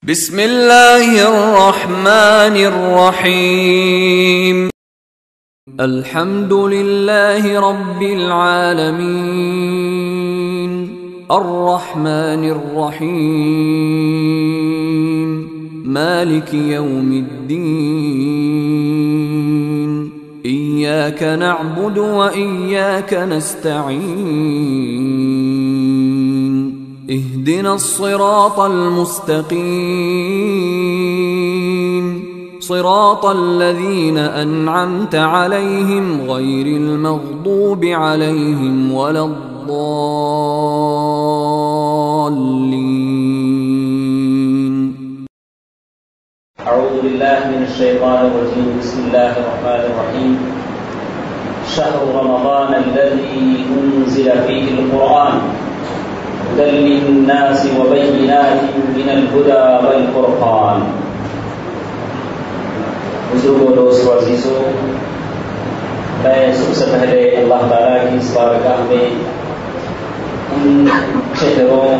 بسم اللہ الرحمن الرحیم الحمد للہ رب العالمین الرحمن الرحیم مالک یوم الدین ایاک نعبد و ایاک نستعین اهدنا الصراط المستقيم صراط الذين أنعمت عليهم غير المغضوب عليهم ولا الضالين. أعوذ بالله من الشيطان الرجيم. بسم الله الرحمن الرحيم. شهر رمضان الذي أنزل فيه القرآن هدى للناس وبينات من الهدى والفرقان. بزرگوں، دوستوں، عزیزوں، میں سب سے پہلے اللہ تعالیٰ کی اس بارگاہ میں ان چہروں،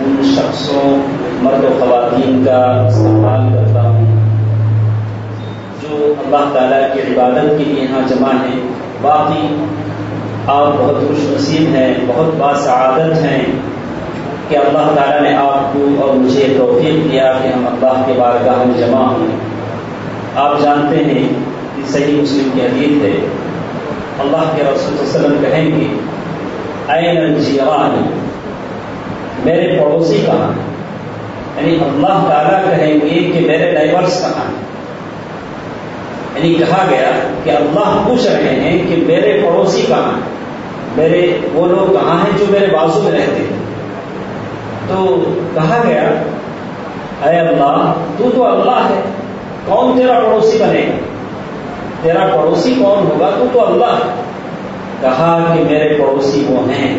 ان شخصوں، مرد و خواتین کا استقبال کرتا ہوں جو اللہ تعالیٰ کی عبادت کے لیے یہاں جمع ہیں. باقی آپ بہت خوش نصیب ہیں، بہت باسعادت ہیں کہ اللہ تعالیٰ نے آپ کو اور مجھے توفیق دیا کہ ہم اللہ کے بارگاہ میں جمع ہوں. آپ جانتے ہیں کہ صحیح مسلم کی حدیث ہے، اللہ کے رسول صلی اللہ علیہ وسلم کہیں گے این الجیران، میرے پڑوسی کہاں ہیں؟ یعنی اللہ تعالیٰ کہیں گے کہ میرے نیبرس کہاں ہیں. یعنی کہا گیا کہ اللہ پوچھ رہے ہیں کہ میرے پڑوسی کہاں ہیں، میرے وہ لوگ کہاں ہیں جو میرے بازو میں رہتے ہیں. تو کہا گیا اے اللہ، تو اللہ ہے، کون تیرا پڑوسی بنے گا؟ تیرا پڑوسی کون ہوگا؟ تو اللہ ہے. کہا کہ میرے پڑوسی وہ ہیں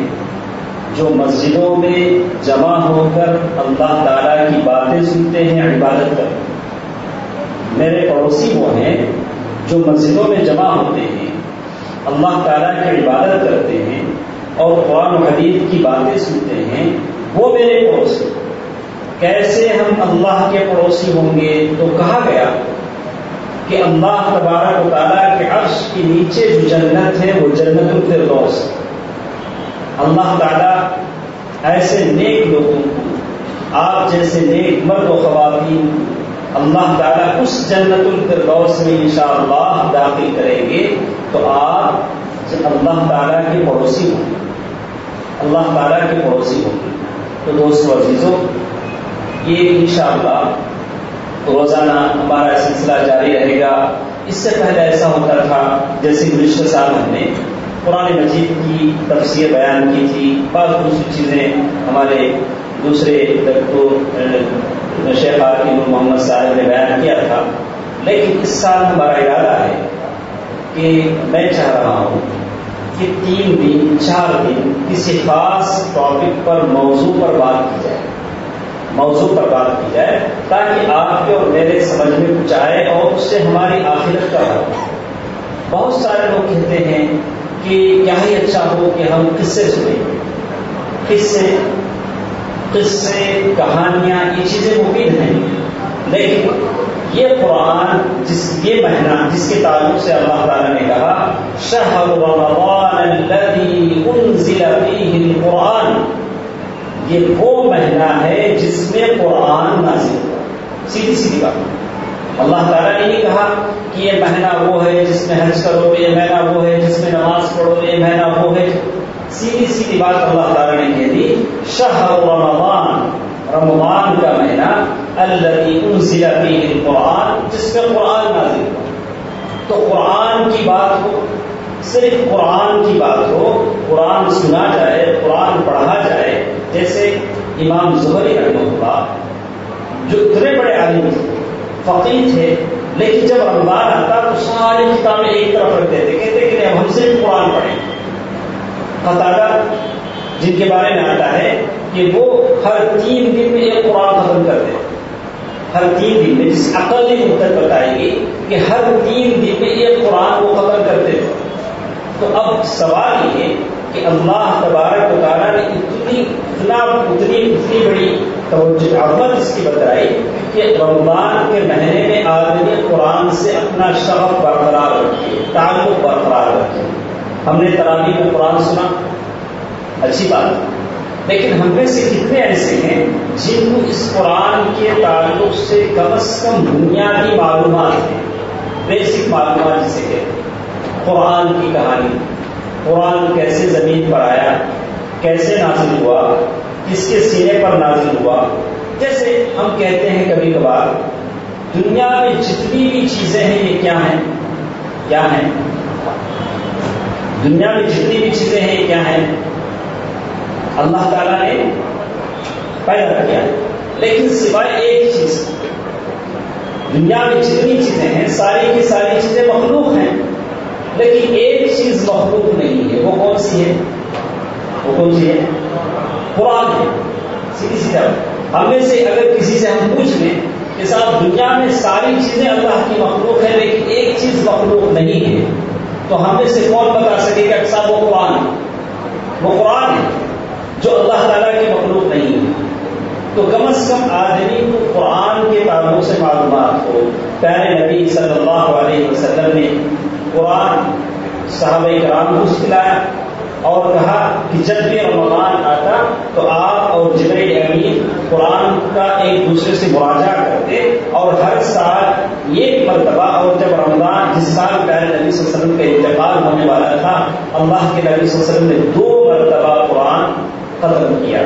جو مسجدوں میں جمع ہو کر اللہ تعالیٰ کی باتیں سنتے ہیں، عبادت کرتے ہیں. میرے پڑوسی وہ ہیں جو مسجدوں میں جمع ہوتے ہیں، اللہ تعالیٰ کی عبادت کرتے ہیں اور قرآن و حدیث کی باتیں سنتے ہیں. وہ میرے پڑوسی. کیسے ہم اللہ کے پڑوسی ہوں گے؟ تو کہا گیا کہ اللہ تبارک و تعالیٰ کے عرش کے نیچے جو جنت ہے وہ جنت الفردوس. اللہ تعالیٰ ایسے نیک لوگوں کو، آپ جیسے نیک مرد و خواتین، اللہ تعالیٰ اس جنت الفردوس میں انشاءاللہ داخل کریں گے. تو آپ اللہ تعالیٰ کے پڑوسی ہوں گے، اللہ تعالیٰ کے پڑوسی ہوں گے. تو دوستو عزیزوں، یہ انشاءاللہ روزانہ ہمارا سلسلہ جاری رہے گا. اس سے پہلے ایسا ہوتا تھا جیسے گزشتہ سال ہم نے قرآن مجید کی تفسیر بیان کی تھی، بعض دوسری چیزیں ہمارے دوسرے دکتور شیخ عارفین محمد صاحب نے بیان کیا تھا. لیکن اس سال ہمارا ارادہ ہے کہ میں چاہ رہا ہوں کہ 3 دن 4 دن کسی خاص ٹاپک پر، موضوع پر بات کی جائے، تاکہ آپ کے اور میرے سمجھ میں کچھ آئے اور اس سے ہماری آخرت کا ہو. بہت سارے لوگ کہتے ہیں کہ کیا ہی اچھا ہو کہ ہم قصے سنیں، قصے کہانیاں، یہ چیزیں مفید ہیں. لیکن یہ قرآن، یہ مہینہ جس کے تعلق سے اللہ تعالیٰ نے کہا شہر رمضان الذی انزل فیہ القرآن، یہ وہ مہینہ ہے جس میں قرآن نازل ہوا. سیدھی سیدھی بات. اللہ تعالیٰ نے یہ کہا کہ یہ مہینہ وہ ہے جس میں حج کرو، یہ مہینہ وہ ہے جس میں نماز پڑھو، یہ مہینہ وہ ہے. سیدھی سیدھی بات اللہ تعالیٰ نے کہہ دی. شہر رمضان، رمضان کا مہینہ، الذی انزل فیہ القرآن، جس میں قرآن نازل ہوا. تو قرآن کی بات ہو، صرف قرآن کی بات ہو، قرآن سنا جائے، قرآن پڑھا جائے. جیسے امام زہری رحمہ اللہ جو اتنے بڑے عالم تھے، فقیہ تھے، لیکن جب رمضان آتا تو ساری کتابیں ایک طرف رکھ دیتے، کہتے کہ اب ہم صرف قرآن پڑھیں. قتادہ جن کے بارے میں آتا ہے کہ وہ ہر 3 دن میں ایک قرآن ختم کرتے ہیں. ہر 3 دن میں، جس اقلی مدت بتائے گی کہ ہر 3 دن میں ایک قرآن وہ ختم کرتے تھے. تو اب سوال یہ کہ کہ اللہ تبارک و تعالیٰ نے اتنی بڑی توجہ عظمت اس کی بتائی کہ رمضان کے مہینے میں آدمی قرآن سے اپنا شغف برقرار رکھے، تعلق برقرار رکھے۔ ہم نے تراویح میں قرآن سنا، اچھی بات، لیکن ہم میں سے کتنے ایسے ہیں جن کو اس قرآن کے تعلق سے کم از کم بنیادی معلومات ہیں، بیسک معلومات جسے کہتے ہیں، قرآن کی کہانی، قرآن کیسے زمین پر آیا، کیسے نازل ہوا، کس کے سینے پر نازل ہوا۔ جیسے ہم کہتے ہیں کبھی کبھار دنیا میں جتنی بھی چیزیں ہیں یہ کیا ہیں؟ کیا ہیں؟ دنیا میں جتنی بھی چیزیں ہیں یہ کیا ہیں؟ اللہ تعالیٰ نے پیدا کیا، لیکن سوائے ایک چیز، دنیا میں جتنی چیزیں ہیں ساری کی ساری چیزیں مخلوق ہیں، لیکن ایک چیز مخلوق نہیں ہے۔ وہ کون سی ہے؟ وہ کون سی ہے؟ قرآن ہے۔ سیدھی سی بات، ہم میں سے اگر کسی سے ہم پوچھ لیں کہ صاحب دنیا میں ساری چیزیں اللہ کی مخلوق ہے لیکن ایک چیز مخلوق نہیں ہے، تو ہم میں سے کون بتا سکے کہ صاحب وہ قرآن ہے؟ وہ قرآن ہے جو اللہ تعالیٰ کی مخلوق نہیں ہے۔ تو کم از کم آدمی کو قرآن کے تعلق سے معلومات ہو۔ پیارے نبی صلی اللہ علیہ وسلم نے قرآن صحابہ کرام کو سکھلایا اور کہا کہ جب بھی رمضان آتا تو آپ اور جبرائیل امین قرآن کا ایک دوسرے سے مراجعہ کرتے، اور ہر سال ایک مرتبہ، اور جب رمضان جس سال پیارے نبی صلی اللہ علیہ وسلم کا انتقال ہونے والا تھا، اللہ کے نبی صلی اللہ علیہ وسلم نے 2 مرتبہ قرآن ختم کیا۔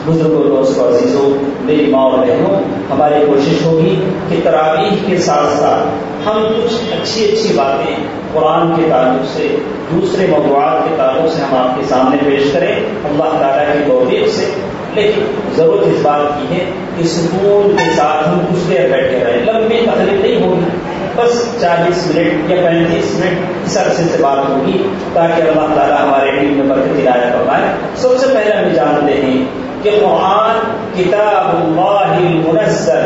بزرگوں، دوستوں، عزیزوں، میری ماں اور بہنوں، ہماری کوشش ہوگی کہ تراویح کے ساتھ ساتھ ہم کچھ اچھی باتیں قرآن کے تعلق سے، دوسرے موضوعات کے تعلق سے ہم آپ کے سامنے پیش کریں اللہ تعالیٰ کی توفیق سے۔ لیکن ضرورت اس بات کی ہے کہ سکون کے ساتھ ہم کچھ دیر بیٹھے رہیں، لمبی تقریر نہیں ہوگی، بس 40 منٹ یا 35 منٹ اس عرصے سے بات ہوگی تاکہ اللہ تعالیٰ ہمارے علم میں برکت عنایت فرمائے۔ سب سے پہلے ہم جانتے ہیں کہ قرآن کتاب اللہ المنزل۔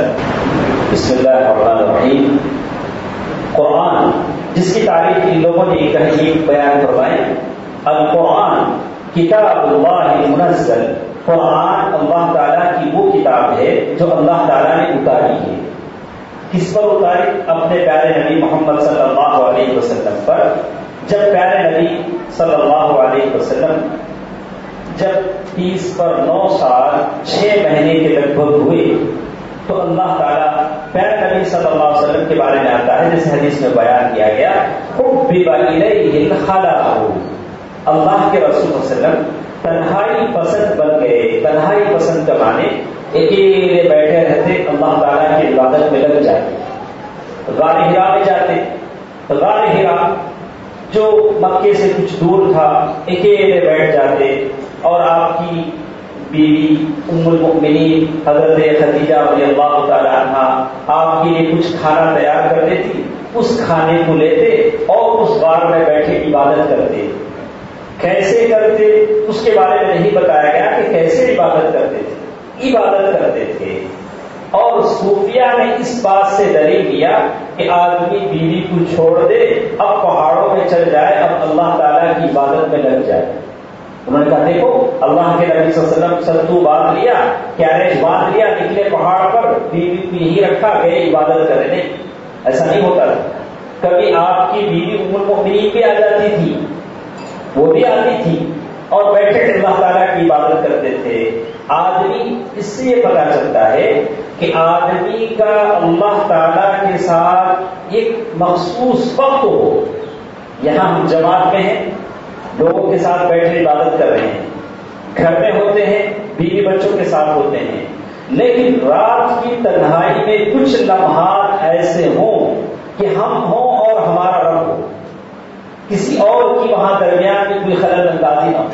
بسم اللہ الرحمن الرحیم۔ قرآن جس کی تعریف ان لوگوں نے کہی بیان فرمائے، القرآن کتاب اللہ المنزل، قرآن اللہ تعالیٰ کی وہ کتاب ہے جو اللہ تعالیٰ نے اتاری ہے۔ کس پر اتاری؟ اپنے پیارے نبی محمد صلی اللہ علیہ وسلم پر۔ جب پیارے نبی صلی اللہ علیہ وسلم جب 30 پر 9 سال 6 مہینے کے لگ بھگ ہوئے تو اللہ تعالیٰ پیارے نبی صلی اللہ علیہ وسلم کے بارے میں آتا ہے جیسے حدیث میں بیان کیا گیا، حُبِّبَ إِلَيْهِ الْخَلَاءُ، اللہ کے رسول صلی اللہ علیہ وسلم تنہائی پسند بن گئے۔ تنہائی پسند کا معنی اکیلے بیٹھے رہتے، اللہ تعالیٰ کی عبادت میں لگ جاتے۔ غار حرا میں جاتے، غار حرا جو مکے سے کچھ دور تھا، اکیلے بیٹھ جاتے، اور آپ کی بیوی ام المؤمنین حضرت خدیجہ رضی اللہ تعالیٰ عنہا آپ کے لیے کچھ کھانا تیار کر دیتی، اس کھانے کو لیتے اور اس غار میں بیٹھے عبادت کرتے۔ کیسے کرتے اس کے بارے میں نہیں بتایا گیا کہ کیسے عبادت کرتے تھے، عبادت کرتے تھے۔ اور صوفیہ نے اس بات سے دلیل دیا کہ آدمی بیوی کو چھوڑ دے، اب پہاڑوں میں چل جائے، اب اللہ تعالیٰ کی عبادت میں لگ جائے۔ انہوں نے کہا دیکھو اللہ کے نبی صلی اللہ علیہ وسلم ستو باندھ لیا، کیریج باندھ لیا، نکلے پہاڑ پر، بیوی کو یہی رکھا، گئے عبادت کرنے۔ ایسا نہیں ہوتا تھا۔ کبھی آپ کی بیوی ام المؤمنین بھی آ جاتی تھی، وہ بھی آتی تھی اور بیٹھے اللہ تعالیٰ کی عبادت کرتے تھے۔ آدمی اس سے یہ پتا چلتا ہے کہ آدمی کا اللہ تعالیٰ کے ساتھ ایک مخصوص وقت ہو۔ یہاں ہم جماعت میں ہیں، لوگوں کے ساتھ بیٹھے عبادت کر رہے ہیں، گھر میں ہوتے ہیں، بیوی بچوں کے ساتھ ہوتے ہیں، لیکن رات کی تنہائی میں کچھ لمحات ایسے ہوں کہ ہم ہوں اور ہمارا رب ہو، کسی اور کی وہاں درمیان میں کوئی خلل اندازی نہ ہو۔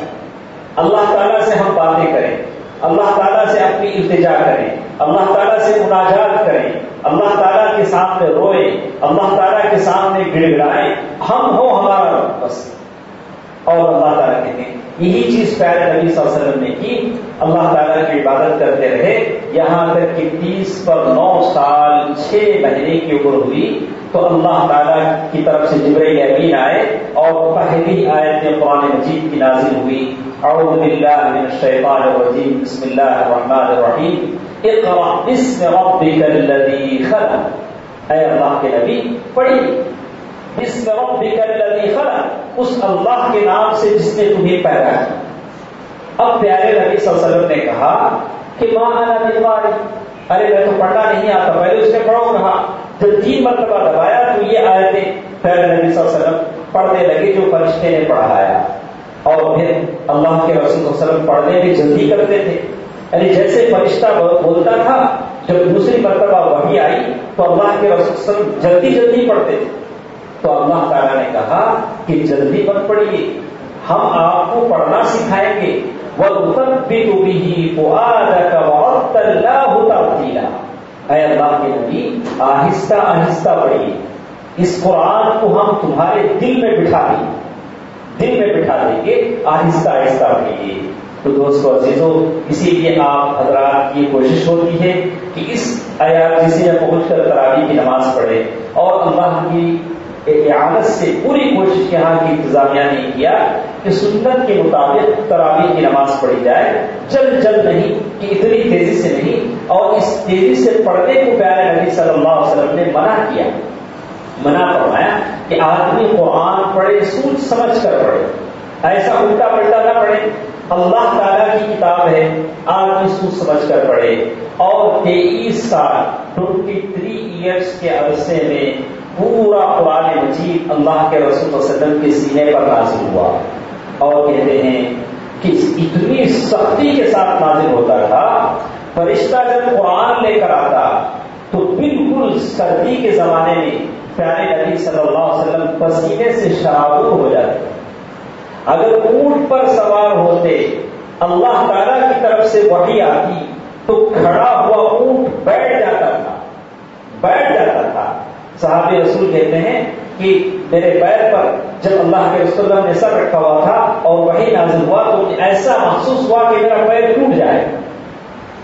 اللہ تعالیٰ سے ہم باتیں کریں، اللہ تعالیٰ سے اپنی التجا کریں، اللہ تعالیٰ سے مناجات کریں، اللہ تعالیٰ کے سامنے روئیں، اللہ تعالیٰ کے سامنے گڑ گڑائیں، ہم ہو ہمارا رب بس۔ اور اللہ تعالیٰ کہتے ہیں یہی چیز پیارے نبی صلی اللہ علیہ وسلم نے کی. اللہ تعالیٰ کی عبادت کرتے رہے یہاں تک کہ 30 پر 9 سال 6 مہینے کی عمر ہوئی تو اللہ تعالیٰ کی طرف سے جبرائیل امین آئے اور پہلی آیت قرآن مجید کی نازل ہوئی. اعوذ باللہ من الشیطان الرجیم بسم اللہ الرحمن الرحیم اقرأ باسم ربک الذی خلق. اے اللہ کے نبی پڑھیے بسم ربک الذی خلق، اس اللہ کے نام سے جس نے تمہیں پیدا کیا. اب پیارے نبی صلی اللہ علیہ وسلم نے کہا کہ ماں انا بقاری، ارے میں تو پڑھنا نہیں آتا. پہلے اس نے پڑھو کہا، جب 3 مرتبہ دبایا تو یہ آیتیں پیارے نبی صلی اللہ علیہ وسلم پڑھنے لگے جو فرشتے نے پڑھایا. اور پھر اللہ کے رسول صلی اللہ علیہ وسلم پڑھنے میں جلدی کرتے تھے، یعنی جیسے فرشتہ بولتا تھا جب دوسری مرتبہ وحی آئی تو اللہ کے رسول صلی اللہ علیہ وسلم جلدی جلدی پڑھتے تھے. تو اللہ تعالیٰ نے کہا کہ جلدی مت پڑھیے، ہم آپ کو پڑھنا سکھائیں گے. وَنُثَبِّتُ بِهِ فُؤَادَكَ وَرَتَّلْنَاهُ تَرْتِيلًا. اے اللہ کے نبی آہستہ آہستہ پڑھیے، اس قرآن کو ہم تمہارے دل میں بٹھا دیں گے، آہستہ آہستہ پڑھیے. تو دوستو عزیزو، اسی لیے آپ حضرات کی کوشش ہوتی ہے کہ اس آیات جسے میں پہنچ کر تراویح کی نماز پڑھے، اور اللہ کی اعانت سے پوری کوشش یہاں کی انتظامیہ نے کیا کہ سنت کے مطابق تراویح کی نماز پڑھی جائے، جلد نہیں کہ اتنی تیزی سے نہیں. اور اس تیزی سے پڑھنے کو پیارے نبی صلی اللہ علیہ وسلم نے منع فرمایا کہ آدمی قرآن پڑھے سوچ سمجھ کر پڑھے، ایسا الٹا پلٹا نہ پڑھے. اللہ تعالیٰ کی کتاب ہے، آدمی سوچ سمجھ کر پڑھے. اور 23 سال 23 ایئرس کے عرصے میں پورا قرآن مجید اللہ کے رسول صلی اللہ علیہ وسلم کے سینے پر نازل ہوا. اور کہتے ہیں کہ اتنی سختی کے ساتھ نازل ہوتا تھا، فرشتہ جب قرآن لے کر آتا تو بالکل سردی کے زمانے میں پیارے نبی صلی اللہ علیہ وسلم پسینے سے شرابور ہو جاتے. اگر اونٹ پر سوار ہوتے، اللہ تعالیٰ کی طرف سے وحی آتی تو کھڑا ہوا اونٹ بیٹھ جاتا تھا. صحابی رسول کہتے ہیں کہ میرے پیر پر جب اللہ کے رسول اللہ نے سر رکھا ہوا تھا اور وحی نازل ہوا تو ایسا محسوس ہوا کہ میرا پیر ٹوٹ جائے.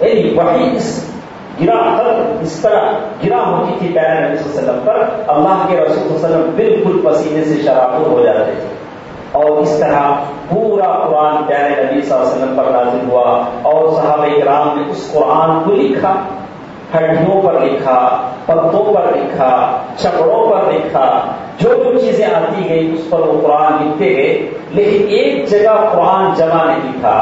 یعنی وحی اس طرح گرا ہوتی تھی پیارے نبی صلی اللہ علیہ وسلم پر. اللہ کے رسول صلی اللہ علیہ وسلم بالکل پسینے سے شرابور ہو جاتے تھے. اور اس طرح پورا قرآن پیارے نبی صلی اللہ علیہ وسلم پر نازل ہوا. اور صحابہ کرام نے اس قرآن کو لکھا، ہڈیوں پر لکھا، پتوں پر لکھا، چپڑوں پر لکھا، جو چیزیں آتی گئی اس پر وہ قرآن لکھتے گئے. لیکن ایک جگہ قرآن جمع نہیں تھا.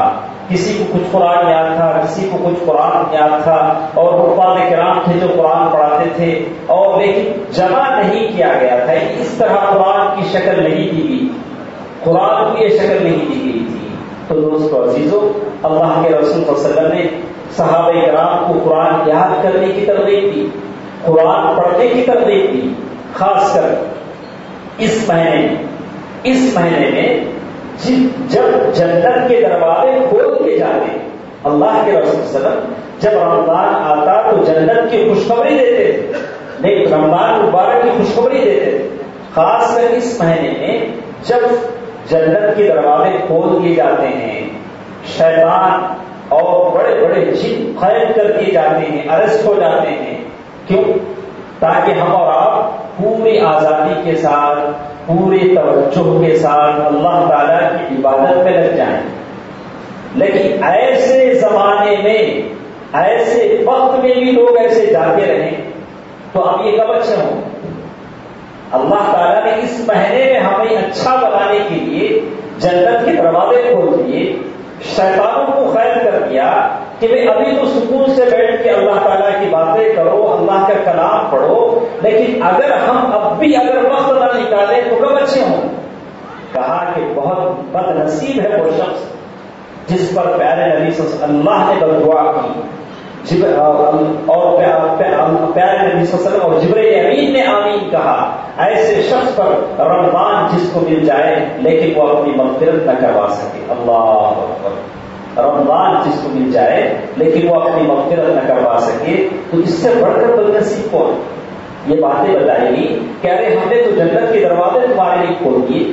کسی کو کچھ قرآن یاد تھا، کسی کو کچھ قرآن یاد تھا، اور حفاظ کرام تھے جو قرآن پڑھاتے تھے، اور لیکن جمع نہیں کیا گیا تھا. اس طرح قرآن کی شکل نہیں دی گئی، قرآن کی یہ شکل نہیں دی گئی تھی. تو دوستو عزیزو، اللہ کے رسول صلی اللہ علیہ وسلم نے صحابہ کرام کو قرآن یاد کرنے کی ترغیب دی، قرآن پڑھنے کی ترغیب دی. خاص کر اس مہینے میں جب جنت کے دروازے کھول کے جاتے، اللہ کے رسول صلی اللہ علیہ وسلم جب رمضان آتا تو جنت کی خوشخبری دیتے تھے، نہیں رمضان مبارک کی خوشخبری دیتے تھے. خاص کر اس مہینے میں جب جنت کے دروازے کھول دیے جاتے ہیں، شیطان اور بڑے بڑے جن قید کر دیے جاتے ہیں، ارسٹ ہو جاتے ہیں. کیوں؟ تاکہ ہم اور آپ پوری آزادی کے ساتھ، پوری توجہ کے ساتھ اللہ تعالیٰ کی عبادت میں لگ جائیں. لیکن ایسے زمانے میں، ایسے وقت میں بھی لوگ ایسے جاتے رہیں تو اب یہ کب اچھے ہوں؟ اللہ تعالیٰ نے اس مہینے میں ہمیں اچھا بنانے کے لیے جنت کے دروازے کھول دیے، شیطانوں کو قید کر دیا کہ بھئی ابھی تو سکون سے بیٹھ کے اللہ تعالیٰ کی باتیں کرو، اللہ کا کلام پڑھو، لیکن اگر ہم اب بھی وقت نہ نکالیں تو کب اچھے ہوں؟ کہا کہ بہت بد نصیب ہے وہ شخص جس پر پیارے نبی صلی اللہ علیہ وسلم اللہ نے بددعا کی، اور پیارے نبی صلی اللہ علیہ وسلم اور جبرائیل امین نے آمین کہا. ایسے شخص پر رمضان جس کو مل جائے لیکن وہ اپنی مغفرت نہ کروا سکے. اللہ اکبر. رمضان جس کو مل جائے لیکن وہ اپنی مغفرت نہ کروا سکے تو اس سے بڑھ کر بدنصیب کون؟ یہ باتیں بتائیں گی کہ ارے ہم نے تو جنت کے دروازے تمہارے لیے کھول دیے،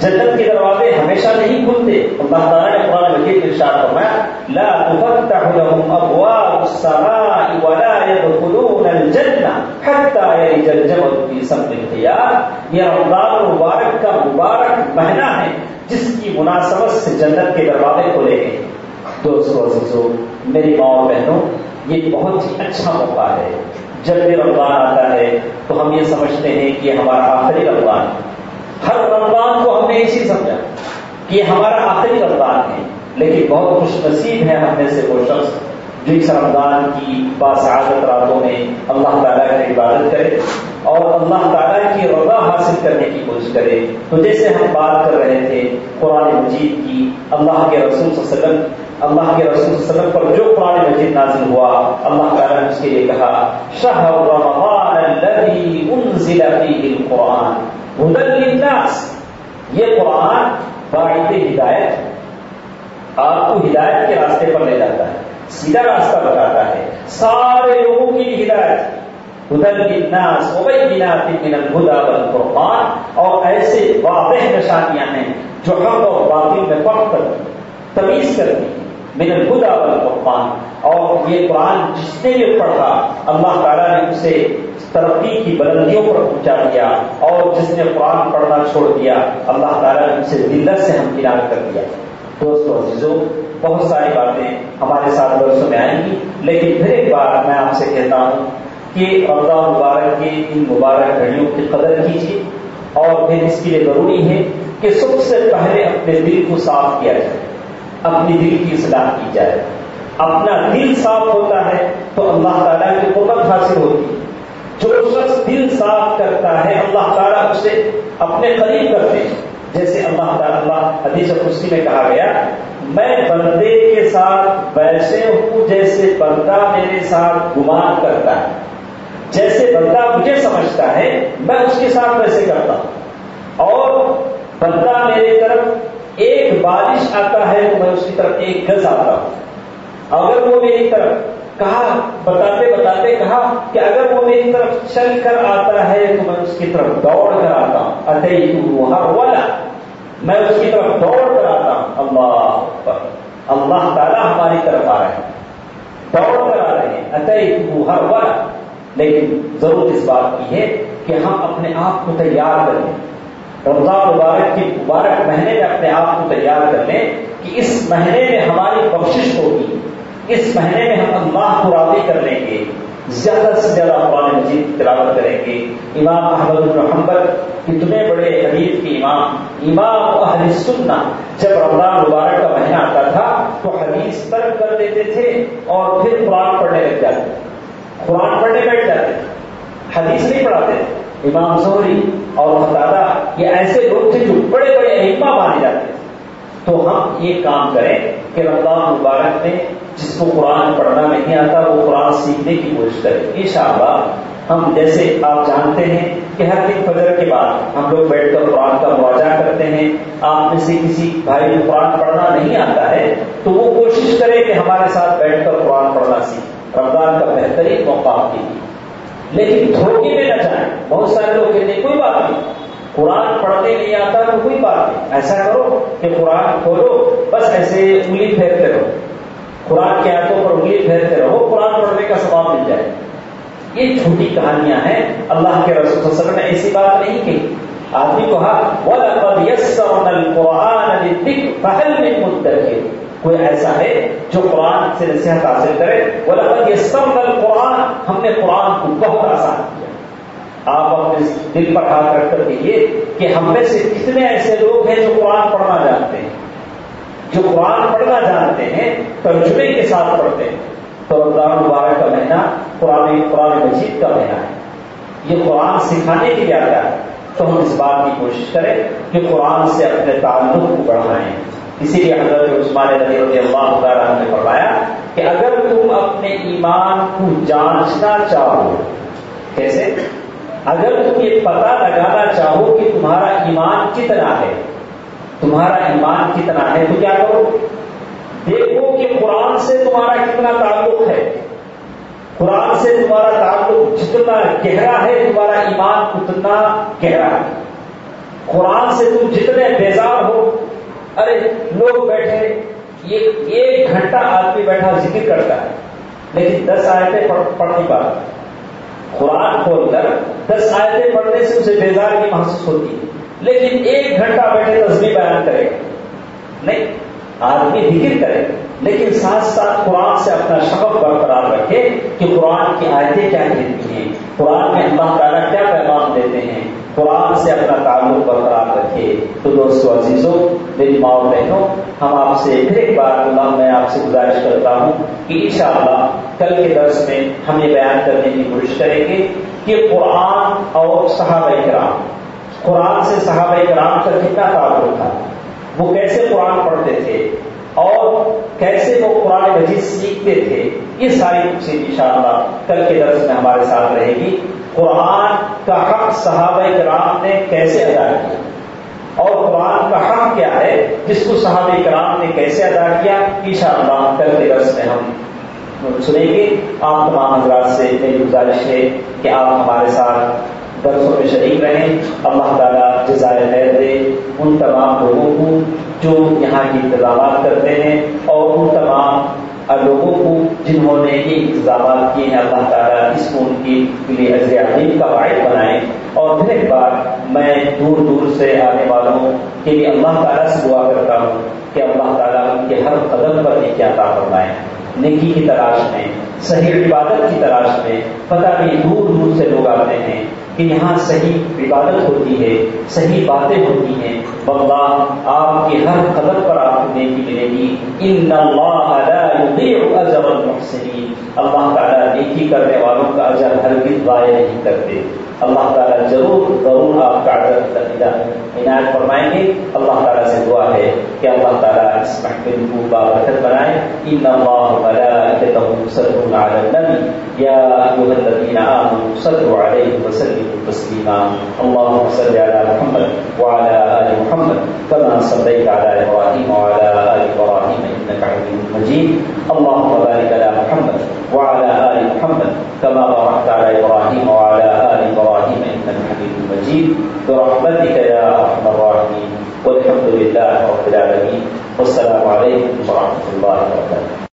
جنت کے دروازے ہمیشہ نہیں کھلتے. اللہ تعالیٰ نے قرآن مجید میں ارشاد فرمایا لا تفتح لهم ابواب السماء ولا يدخلون الجنہ حتى يلج الجمل في سم الخياط. یہ رمضان المبارک کا مبارک مہینہ ہے جس کی مناسبت سے جنت کے دروازے کھلے گئے. دوستو عزیزو میری ماں اور بہنوں، یہ بہت ہی اچھا موقع ہے. جب بھی رمضان آتا ہے تو ہم یہ سمجھتے ہیں کہ یہ ہمارا آخری رمضان ہے. ہر رمضان کو ہم نے اسی سمجھا کہ یہ ہمارا آخری رمضان ہے. لیکن بہت خوش نصیب ہے ہم میں سے وہ شخص جو اس رمضان کی باسعادت راتوں میں اللہ تعالیٰ کی عبادت کرے اور اللہ تعالیٰ کی رضا حاصل کرنے کی کوشش کرے. تو جیسے ہم بات کر رہے تھے قرآن مجید کی، اللہ کے رسول صلی اللہ علیہ وسلم پر جو قرآن مجید نازل ہوا، اللہ تعالیٰ نے اس کے لیے کہا شہر رمضان الذی انزل فیہ القرآن ہدی للناس. یہ قرآن باعث ہدایت، آپ کو ہدایت کے راستے پر لے جاتا ہے، سیدھا راستہ بتاتا ہے، سارے لوگوں کی ہدایت. ہدی للناس وبینات من الہدی والفرقان، اور ایسے واضح نشانیاں ہیں جو حق اور باطل میں فرق کرتی، تمیز کرتی. من الہدی والفرقان. اور یہ قرآن جس نے یہ پڑھا اللہ تعالیٰ نے اسے ترقی کی بلندیوں پر پہنچا دیا، اور جس نے قرآن پڑھنا چھوڑ دیا اللہ تعالیٰ نے اسے ذلت سے ہمکنار کر دیا. دوستو عزیزو بہت ساری باتیں ہمارے ساتھ درسوں میں آئیں گی، لیکن پھر ایک بات میں آپ سے کہتا ہوں کہ رمضان مبارک کی ان مبارک گھڑیوں کی قدر کیجیے، اور پھر اس کے لیے ضروری ہے کہ سب سے پہلے اپنے دل کو صاف کیا جائے، اپنی دل کی اصلاح کی جائے. اپنا دل صاف ہوتا ہے تو اللہ تعالیٰ کی قربت حاصل ہوتی ہے. جو شخص دل صاف کرتا ہے اللہ تعالیٰ اسے اپنے قریب کرتے ہیں. جیسے اللہ تعالیٰ حدیث قدسی میں کہا گیا میں بندے کے ساتھ ویسے ہوں جیسے بندہ میرے ساتھ گمان کرتا ہے، جیسے بندہ مجھے سمجھتا ہے میں اس کے ساتھ ویسے کرتا ہوں. اور بندہ میرے طرف ایک بارش آتا ہے تو میں اس کی طرف ایک گز آتا ہوں. اگر وہ میری طرف کہا بتاتے کہا کہ اگر وہ میری طرف چل کر آتا ہے تو میں اس کی طرف دوڑ کر آتا ہوں. اتیتہ ہرولا، میں اس کی طرف دوڑ کر آتا ہوں. اللہ اکبر، اللہ تعالیٰ ہماری طرف آ رہے ہیں، دوڑ کر آ رہے ہیں. اتیتہ ہرولا. لیکن ضرورت اس بات کی ہے کہ ہم اپنے آپ کو تیار کر لیں. رمضان مبارک کے مبارک مہینے میں اپنے آپ کو تیار کر لیں کہ اس مہینے میں ہماری بخشش ہوگی، اس مہینے میں ہم اللہ کو راضی کر لیں گے، زیادہ سے زیادہ قرآن مجید کی تلاوت کریں گے. امام احمد بن حنبل اتنے بڑے حدیث کے امام اہل سنہ جب رمضان مبارک کا مہینہ آتا تھا تو حدیث ترک کر دیتے تھے اور پھر قرآن پڑھنے لگ جاتے، قرآن پڑھنے بیٹھ جاتے، حدیث نہیں پڑھاتے. امام زہری اور قتادہ یہ ایسے لوگ تھے جو بڑے بڑے ائمہ مانے جاتے تھے. تو ہم یہ کام کریں کہ رمضان مبارک میں جس کو قرآن پڑھنا نہیں آتا وہ قرآن سیکھنے کی کوشش کریں. انشاءاللہ ہم جیسے آپ جانتے ہیں کہ ہر دن فجر کے بعد ہم لوگ بیٹھ کر قرآن کا مراجعہ کرتے ہیں. آپ میں سے کسی بھائی کو قرآن پڑھنا نہیں آتا ہے تو وہ کوشش کرے کہ ہمارے ساتھ بیٹھ کر قرآن پڑھنا سیکھے. رمضان کا بہترین موقع آپ کے لیے. لیکن دھوکے میں نہ جائیں. بہت سارے لوگ کہتے ہیں کوئی بات نہیں، قرآن پڑھنے نہیں آتا تو کوئی بات نہیں، ایسا کرو کہ قرآن کھولو بس ایسے انگلی پھیرتے رہو، قرآن کے آیتوں پر انگلی پھیرتے رہو، قرآن پڑھنے کا ثواب مل جائے. یہ جھوٹی کہانیاں ہیں. اللہ کے رسول صلی اللہ علیہ وسلم نے ایسی بات نہیں کہی. آدمی کو وَلَقَدْ يَسَّرْنَا الْقُرْآنَ لِلذِّكْرِ فَهَلْ مِن مُدَّكِرٍ. کوئی ایسا ہے جو قرآن سے نصیحت حاصل کرے. وَلَقَدْ يَسَّرْنَا الْقُرْآنَ، ہم نے قرآن کو بہت آسان کیا. آپ اپنے دل پر ہاتھ رکھ کر کہیے کہ ہم میں سے کتنے ایسے لوگ ہیں جو قرآن پڑھنا جانتے ہیں، جو قرآن پڑھنا جانتے ہیں، ترجمے کے ساتھ پڑھتے ہیں. تو رمضان مبارک کا مہینہ قرآن مجید کا مہینہ ہے. یہ قرآن سکھانے کے لیے آتا ہے. تو ہم اس بات کی کوشش کریں کہ قرآن سے اپنے تعلق کو بڑھائیں. اسی لیے حضرت عثمان غنی رضی اللہ تعالیٰ عنہ نے فرمایا کہ اگر تم اپنے ایمان کو جانچنا چاہو، کیسے؟ اگر تم یہ پتہ لگانا چاہو کہ تمہارا ایمان کتنا ہے، تمہارا ایمان کتنا ہے، تو کیا کرو؟ دیکھو کہ قرآن سے تمہارا کتنا تعلق ہے. قرآن سے تمہارا تعلق جتنا گہرا ہے تمہارا ایمان اتنا گہرا ہے. قرآن سے تم جتنے بیزار ہو، ارے لوگ بیٹھے، یہ 1 گھنٹہ آدمی بیٹھا ذکر کرتا ہے لیکن 10 آیتیں پڑھ نہیں پاتا. قرآن کھول کر 10 آیتیں پڑھنے سے اسے بیزاری محسوس ہوتی ہے، لیکن 1 گھنٹہ بیٹھے تسبیح بیان کرے گا نہیں. آدمی ذکر کرے لیکن ساتھ ساتھ قرآن سے اپنا شغف برقرار رکھے کہ قرآن کی آیتیں کیا کہتی ہیں، قرآن میں اللہ تعالیٰ کیا پیغام دیتے ہیں، قرآن سے اپنا تعلق برقرار رکھے. تو دوستو عزیزوں، میری ماں اور بہنوں، ہم آپ سے پھر ایک بار میں آپ سے گزارش کرتا ہوں کہ انشاءاللہ کل کے درس میں ہم یہ بیان کرنے کی کوشش کریں گے کہ قرآن اور صحابہ کرام، قرآن سے صحابہ کرام کا کتنا تعلق تھا، وہ کیسے قرآن پڑھتے تھے اور کیسے وہ قرآن مجید سیکھتے تھے. یہ ساری چیزیں انشاءاللہ کل کے درس میں ہمارے ساتھ رہے گی. قرآن کا حق صحابہ کرام نے کیسے ادا کیا اور قرآن کا حق کیا ہے جس کو صحابہ کرام نے کیسے ادا کیا، انشاءاللہ کل کے درس میں ہم سنیں گے. آپ تمام حضرات سے میری گزارش ہے کہ آپ ہمارے ساتھ درسوں میں شریک رہیں. اللہ تعالیٰ جزائے خیر دے ان تمام لوگوں کو جو یہاں کی انتظامات کرتے ہیں اور ان تمام لوگوں کو جنہوں نے یہ انتظامات کیے ہیں. اللہ تعالیٰ اس کو ان کے لیے اجر عظیم کا باعث بنائیں. اور پھر ایک بار میں دور دور سے آنے والوں کے لیے اللہ تعالیٰ سے دعا کرتا ہوں کہ اللہ تعالیٰ ان کے ہر قدم پر نیکی عطا فرمائیں. نیکی کی تلاش میں، صحیح عبادت کی تلاش میں، پتہ نہیں دور دور سے لوگ آتے ہیں کہ یہاں صحیح عبادت ہوتی ہے، صحیح باتیں ہوتی ہیں. واللہ آپ کی ہر قدم پر آپ کو نیکی ملے گی. ان اللہ لا یضیع اجر المحسنین. اللہ تعالیٰ نیکی کرنے والوں کا اجر ہرگز ضائع نہیں کرتے. اللہ تعالیٰ ضرور آپ کا اجر عنایت فرمائیں گے. اللہ تعالیٰ سے دعا ہے کہ اللہ تعالیٰ اس محفل کو بابرکت بنائے. ان اللہ وملائکتہ یصلون علی النبی یا ایھا الذین آمنوا صلوا علیہ وسلموا تسلیما. اللهم صل علی محمد وعلى آل محمد كما صليت على ابراہیم وعلى آل ابراہیم انك حمید مجید. اللهم بارک علی محمد وعلى آل محمد كما باركت على ابراہیم وعلى آل ابراہیم انك حمید مجید. برحمتك یا ارحم الراحمین. والحمد للہ رب العالمین. والسلام علیکم ورحمۃ اللہ وبرکاتہ.